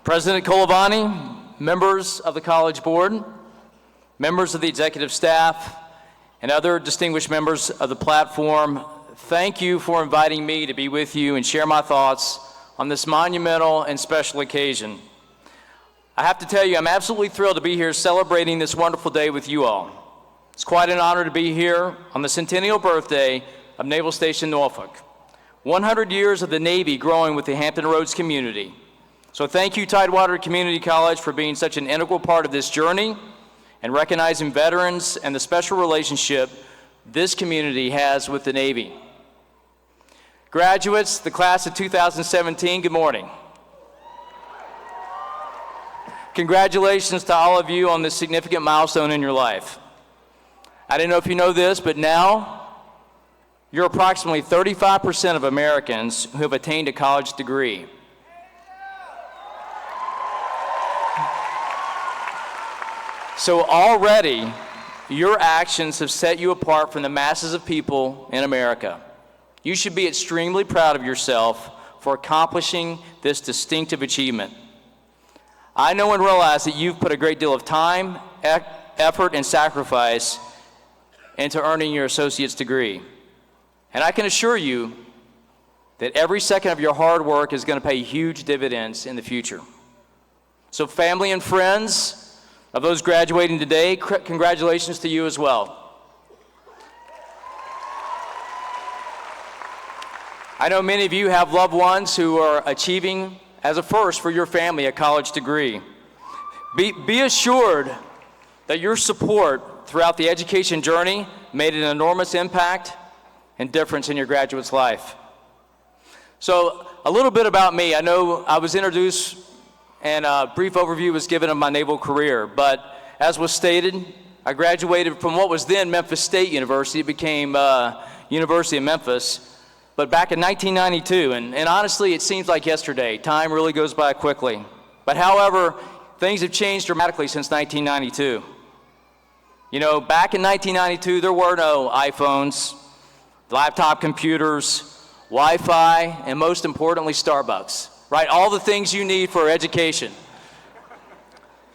President Colavani, members of the College Board, members of the executive staff, and other distinguished members of the platform, thank you for inviting me to be with you and share my thoughts on this monumental and special occasion. I have to tell you, I'm absolutely thrilled to be here celebrating this wonderful day with you all. It's quite an honor to be here on the centennial birthday of Naval Station Norfolk. 100 years of the Navy growing with the Hampton Roads community. So thank you, Tidewater Community College, for being such an integral part of this journey and recognizing veterans and the special relationship this community has with the Navy. Graduates, the class of 2017, good morning. Congratulations to all of you on this significant milestone in your life. I don't know if you know this, but now you're approximately 35% of Americans who have attained a college degree. So already, your actions have set you apart from the masses of people in America. You should be extremely proud of yourself for accomplishing this distinctive achievement. I know and realize that you've put a great deal of time, effort, and sacrifice into earning your associate's degree. And I can assure you that every second of your hard work is going to pay huge dividends in the future. So family and friends of those graduating today, congratulations to you as well. I know many of you have loved ones who are achieving as a first for your family a college degree. Be assured that your support throughout the education journey made an enormous impact and difference in your graduate's life. So a little bit about me. I know I was introduced and a brief overview was given of my naval career, but as was stated, I graduated from what was then Memphis State University. It became University of Memphis, but back in 1992, and honestly, it seems like yesterday. Time really goes by quickly. But however, things have changed dramatically since 1992. You know, back in 1992, there were no iPhones, laptop computers, Wi-Fi, and most importantly, Starbucks. Right, all the things you need for education.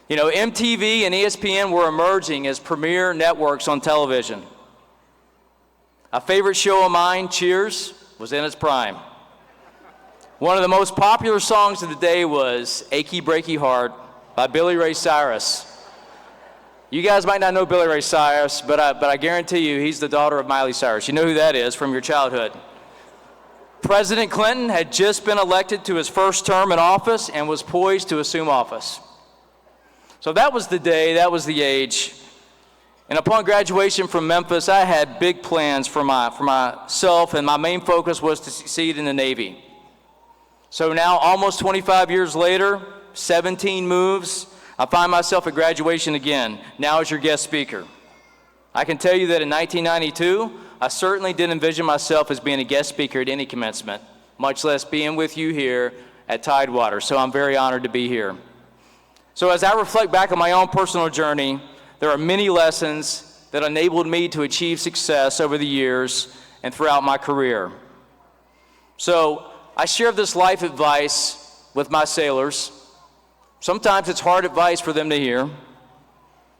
You know, MTV and ESPN were emerging as premier networks on television. A favorite show of mine, Cheers, was in its prime. One of the most popular songs of the day was Achy-Breaky Heart by Billy Ray Cyrus. You guys might not know Billy Ray Cyrus, but I guarantee you he's the daughter of Miley Cyrus. You know who that is from your childhood. President Clinton had just been elected to his first term in office and was poised to assume office. So that was the day, that was the age. And upon graduation from Memphis, I had big plans for myself, and my main focus was to succeed in the Navy. So now, almost 25 years later, 17 moves, I find myself at graduation again, now as your guest speaker. I can tell you that in 1992, I certainly didn't envision myself as being a guest speaker at any commencement, much less being with you here at Tidewater, so I'm very honored to be here. So as I reflect back on my own personal journey, there are many lessons that enabled me to achieve success over the years and throughout my career. So I share this life advice with my sailors. Sometimes it's hard advice for them to hear,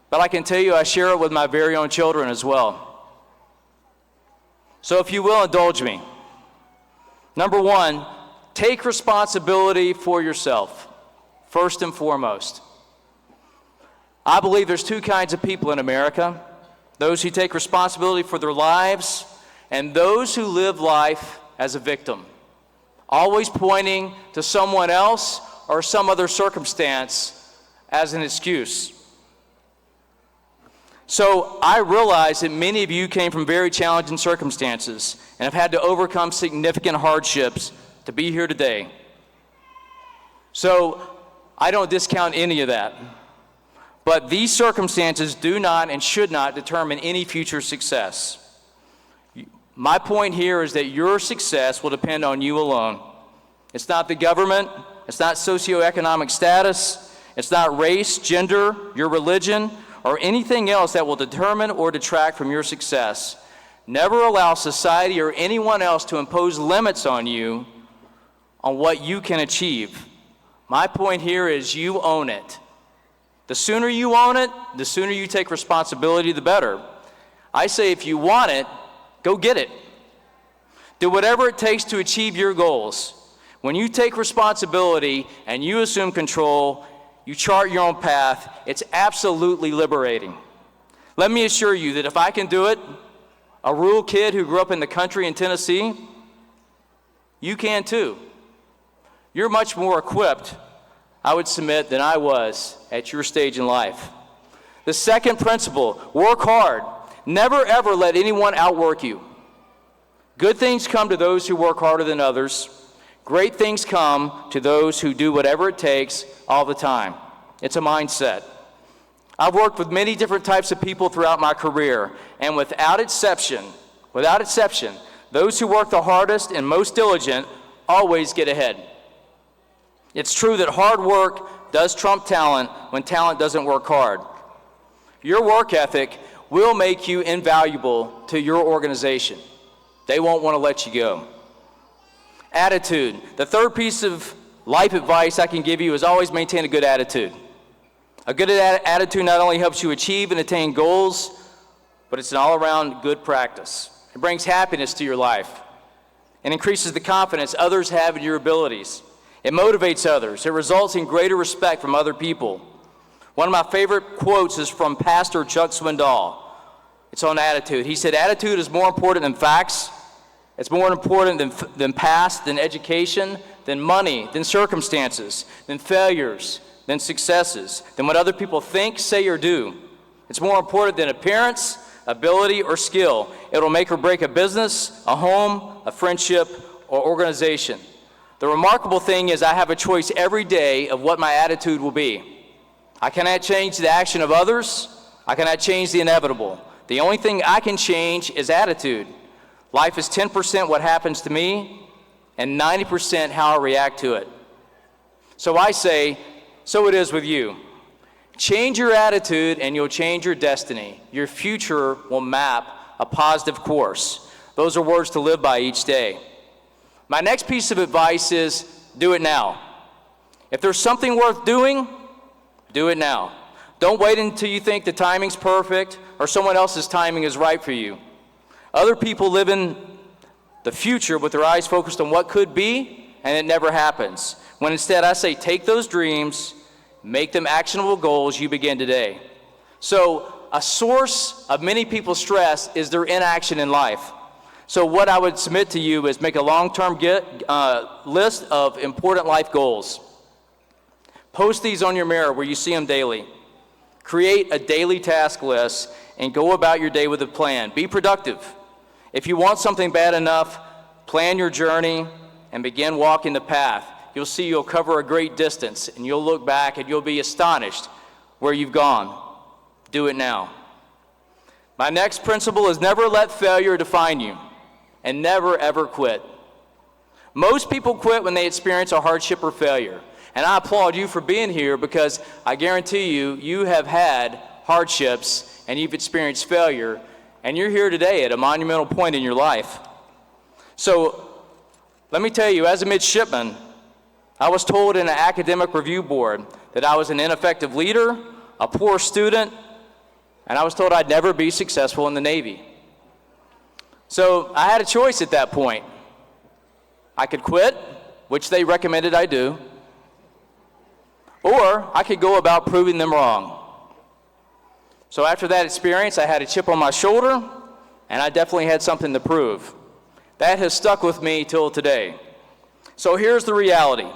but I can tell you I share it with my very own children as well. So if you will, indulge me. Number one, take responsibility for yourself, first and foremost. I believe there's two kinds of people in America: those who take responsibility for their lives and those who live life as a victim, always pointing to someone else or some other circumstance as an excuse. So I realize that many of you came from very challenging circumstances and have had to overcome significant hardships to be here today. So I don't discount any of that. But these circumstances do not and should not determine any future success. My point here is that your success will depend on you alone. It's not the government, it's not socioeconomic status, it's not race, gender, your religion, or anything else that will determine or detract from your success. Never allow society or anyone else to impose limits on you on what you can achieve. My point here is you own it. The sooner you own it, the sooner you take responsibility, the better. I say if you want it, go get it. Do whatever it takes to achieve your goals. When you take responsibility and you assume control, you chart your own path, it's absolutely liberating. Let me assure you that if I can do it, a rural kid who grew up in the country in Tennessee, you can too. You're much more equipped, I would submit, than I was at your stage in life. The second principle, work hard. Never ever let anyone outwork you. Good things come to those who work harder than others. Great things come to those who do whatever it takes all the time. It's a mindset. I've worked with many different types of people throughout my career, and without exception, those who work the hardest and most diligent always get ahead. It's true that hard work does trump talent when talent doesn't work hard. Your work ethic will make you invaluable to your organization. They won't want to let you go. Attitude. The third piece of life advice I can give you is always maintain a good attitude. A good attitude not only helps you achieve and attain goals, but it's an all-around good practice. It brings happiness to your life and increases the confidence others have in your abilities. It motivates others. It results in greater respect from other people. One of my favorite quotes is from Pastor Chuck Swindoll. It's on attitude. He said, attitude is more important than facts. It's more important than past, than education, than money, than circumstances, than failures, than successes, than what other people think, say, or do. It's more important than appearance, ability, or skill. It'll make or break a business, a home, a friendship, or organization. The remarkable thing is I have a choice every day of what my attitude will be. I cannot change the action of others. I cannot change the inevitable. The only thing I can change is attitude. Life is 10% what happens to me and 90% how I react to it. So I say, so it is with you. Change your attitude and you'll change your destiny. Your future will map a positive course. Those are words to live by each day. My next piece of advice is do it now. If there's something worth doing, do it now. Don't wait until you think the timing's perfect or someone else's timing is right for you. Other people live in the future with their eyes focused on what could be, and it never happens. When instead I say take those dreams, make them actionable goals you begin today. So a source of many people's stress is their inaction in life. So what I would submit to you is make a long-term list of important life goals. Post these on your mirror where you see them daily. Create a daily task list and go about your day with a plan. Be productive. If you want something bad enough, plan your journey and begin walking the path. You'll see you'll cover a great distance, and you'll look back and you'll be astonished where you've gone. Do it now. My next principle is never let failure define you, and never ever quit. Most people quit when they experience a hardship or failure, and I applaud you for being here because I guarantee you, you have had hardships and you've experienced failure, and you're here today at a monumental point in your life. So let me tell you, as a midshipman, I was told in an academic review board that I was an ineffective leader, a poor student, and I was told I'd never be successful in the Navy. So I had a choice at that point. I could quit, which they recommended I do, or I could go about proving them wrong. So after that experience, I had a chip on my shoulder, and I definitely had something to prove. That has stuck with me till today. So here's the reality.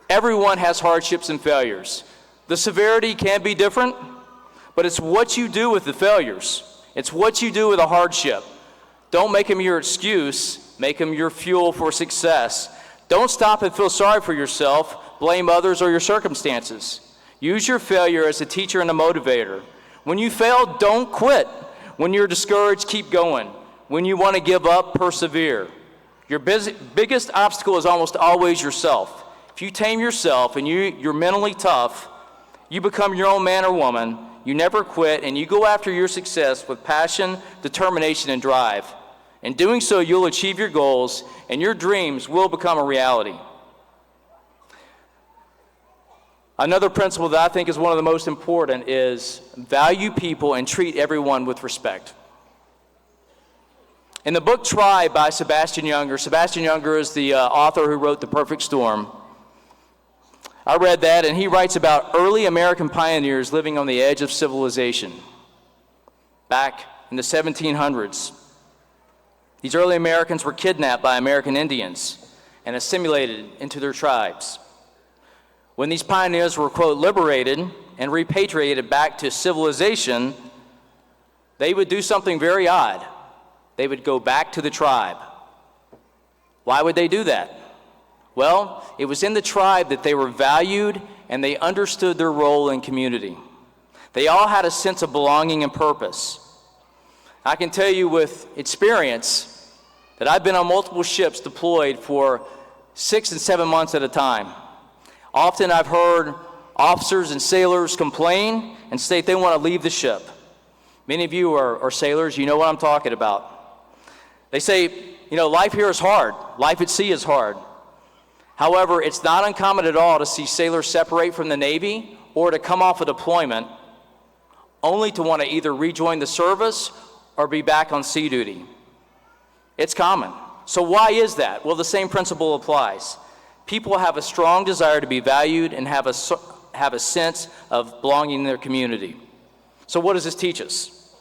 Everyone has hardships and failures. The severity can be different, but it's what you do with the failures. It's what you do with a hardship. Don't make them your excuse, make them your fuel for success. Don't stop and feel sorry for yourself, blame others or your circumstances. Use your failure as a teacher and a motivator. When you fail, don't quit. When you're discouraged, keep going. When you want to give up, persevere. Your biggest obstacle is almost always yourself. If you tame yourself and you're mentally tough, you become your own man or woman, you never quit, and you go after your success with passion, determination, and drive. In doing so, you'll achieve your goals, and your dreams will become a reality. Another principle that I think is one of the most important is value people and treat everyone with respect. In the book Tribe by Sebastian Junger is the author who wrote The Perfect Storm. I read that, and he writes about early American pioneers living on the edge of civilization back in the 1700s. These early Americans were kidnapped by American Indians and assimilated into their tribes. When these pioneers were, quote, liberated and repatriated back to civilization, they would do something very odd. They would go back to the tribe. Why would they do that? Well, it was in the tribe that they were valued and they understood their role in community. They all had a sense of belonging and purpose. I can tell you with experience that I've been on multiple ships deployed for 6 and 7 months at a time. Often I've heard officers and sailors complain and state they want to leave the ship. Many of you are sailors, you know what I'm talking about. They say, life here is hard. Life at sea is hard. However, it's not uncommon at all to see sailors separate from the Navy or to come off a deployment only to want to either rejoin the service or be back on sea duty. It's common. So why is that? Well, the same principle applies. People have a strong desire to be valued and have a sense of belonging in their community. So what does this teach us?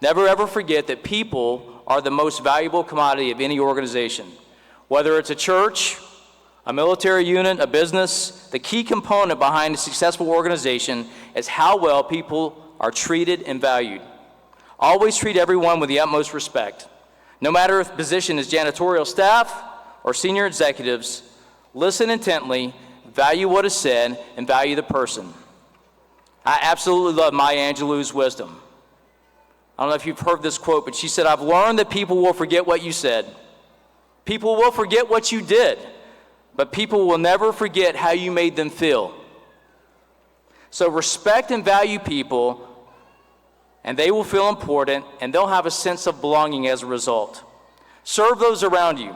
Never ever forget that people are the most valuable commodity of any organization. Whether it's a church, a military unit, a business, the key component behind a successful organization is how well people are treated and valued. Always treat everyone with the utmost respect. No matter if the position is janitorial staff or senior executives, listen intently, value what is said, and value the person. I absolutely love Maya Angelou's wisdom. I don't know if you've heard this quote, but she said, "I've learned that people will forget what you said. People will forget what you did, but people will never forget how you made them feel." So respect and value people, and they will feel important, and they'll have a sense of belonging as a result. Serve those around you.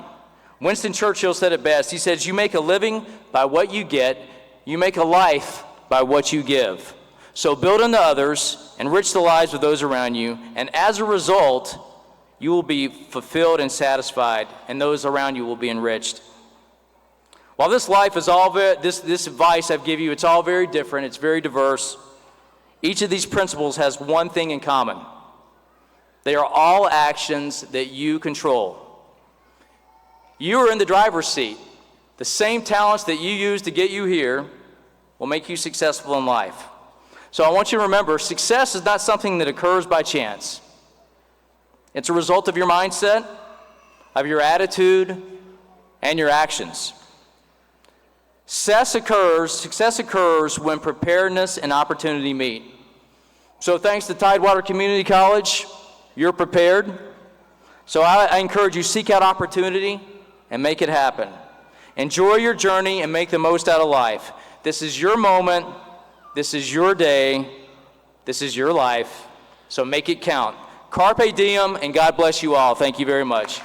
Winston Churchill said it best. He says, "You make a living by what you get. You make a life by what you give." So build into others, enrich the lives of those around you, and as a result, you will be fulfilled and satisfied, and those around you will be enriched. While this life is all this advice I've given you, it's all very different, it's very diverse. Each of these principles has one thing in common. They are all actions that you control. You are in the driver's seat. The same talents that you use to get you here will make you successful in life. So I want you to remember, success is not something that occurs by chance. It's a result of your mindset, of your attitude, and your actions. Success occurs when preparedness and opportunity meet. So thanks to Tidewater Community College, you're prepared. So I encourage you, seek out opportunity and make it happen. Enjoy your journey and make the most out of life. This is your moment. This is your day. This is your life. So make it count. Carpe diem, and God bless you all. Thank you very much.